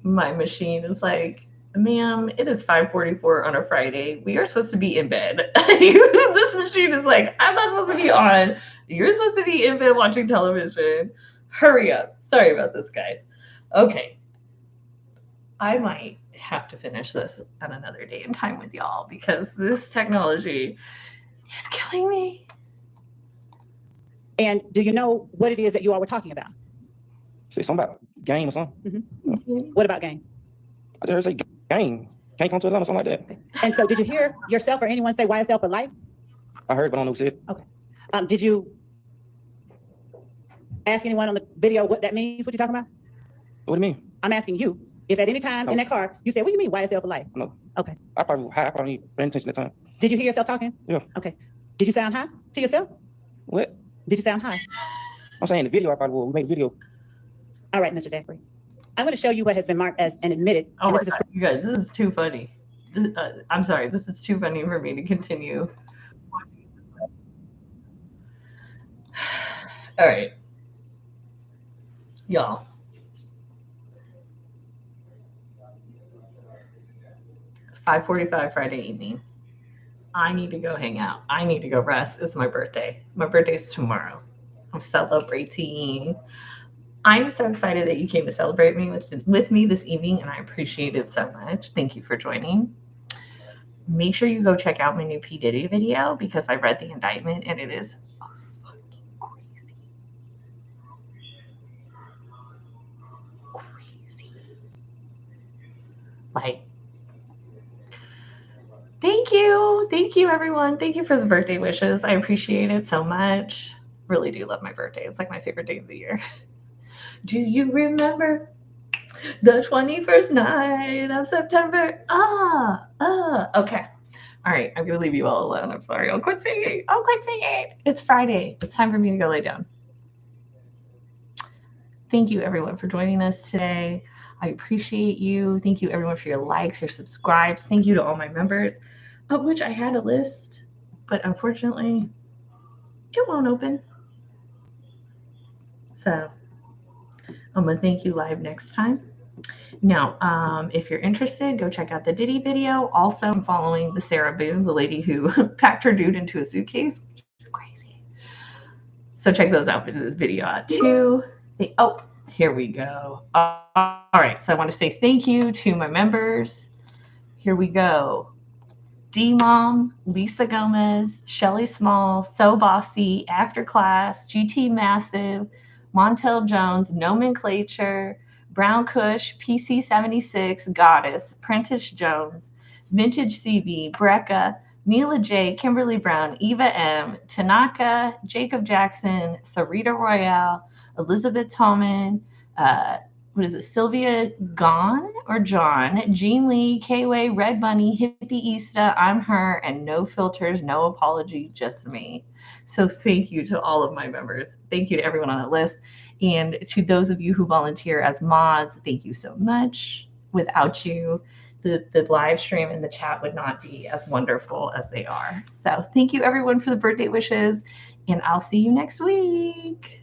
Speaker 1: my machine is like, ma'am, it is 5:44 on a Friday. We are supposed to be in bed. This machine is like, I'm not supposed to be on. You're supposed to be in bed watching television. Hurry up. Sorry about this, guys. Okay. I might have to finish this on another day and time with y'all because this technology is killing me.
Speaker 3: And do you know what it is that you all were talking about?
Speaker 7: Say something about game or something.
Speaker 3: What about game?
Speaker 7: I just heard say game. Can't come to Atlanta or something like that.
Speaker 3: And so did you hear yourself or anyone say YSL for life?
Speaker 7: I heard, but I don't know who said it.
Speaker 3: Did you ask anyone on the video what that means, what you're talking about?
Speaker 7: What do you mean?
Speaker 3: I'm asking you, if at any time in that car, you said, what do you mean YSL for life?
Speaker 7: No.
Speaker 3: Okay.
Speaker 7: I probably ain't paying attention at the time.
Speaker 3: Did you hear yourself talking?
Speaker 7: Yeah.
Speaker 3: Okay. Did you sound high to yourself?
Speaker 7: What?
Speaker 3: Did you sound high?
Speaker 7: I'm saying the video, I probably will. We made a video.
Speaker 3: All right, Mr. Zachary. I'm going to show you what has been marked as an admitted.
Speaker 1: Oh my
Speaker 3: This is a
Speaker 1: God, you guys, this is too funny. I'm sorry, this is too funny for me to continue. All right. Y'all. It's 5:45 Friday evening. I need to go hang out. I need to go rest. It's my birthday. My birthday's tomorrow. I'm celebrating. I'm so excited that you came to celebrate me with me this evening, and I appreciate it so much. Thank you for joining. Make sure you go check out my new P. Diddy video because I read the indictment, and it is fucking crazy. Crazy. Like, thank you. Thank you, everyone. Thank you for the birthday wishes. I appreciate it so much. Really do love my birthday. It's like my favorite day of the year. Do you remember the 21st night of September? Okay. All right. I'm going to leave you all alone. I'm sorry. I'll quit singing. It's Friday. It's time for me to go lay down. Thank you, everyone, for joining us today. I appreciate you. Thank you, everyone, for your likes, your subscribes. Thank you to all my members, of which I had a list, but unfortunately, it won't open. So I'm going to thank you live next time. Now, if you're interested, go check out the Diddy video. Also, I'm following the Sarah Boone, the lady who packed her dude into a suitcase. Crazy. So check those out in this video out too. Oh, here we go. All right. So I want to say thank you to my members. Here we go. D-Mom, Lisa Gomez, Shelly Small, So Bossy, After Class, GT Massive, Montel Jones, Nomenclature, Brown Kush, PC76, Goddess, Prentice Jones, Vintage CB, Brecca, Mila J, Kimberly Brown, Eva M, Tanaka, Jacob Jackson, Sarita Royale, Elizabeth Tallman, Sylvia Gone or John, Jean Lee, K-Way, Red Bunny, Hippie Easta, I'm Her, and No Filters, No Apology, Just Me. So thank you to all of my members. Thank you to everyone on the list. And to those of you who volunteer as mods, thank you so much. Without you, the live stream and the chat would not be as wonderful as they are. So thank you, everyone, for the birthday wishes, and I'll see you next week.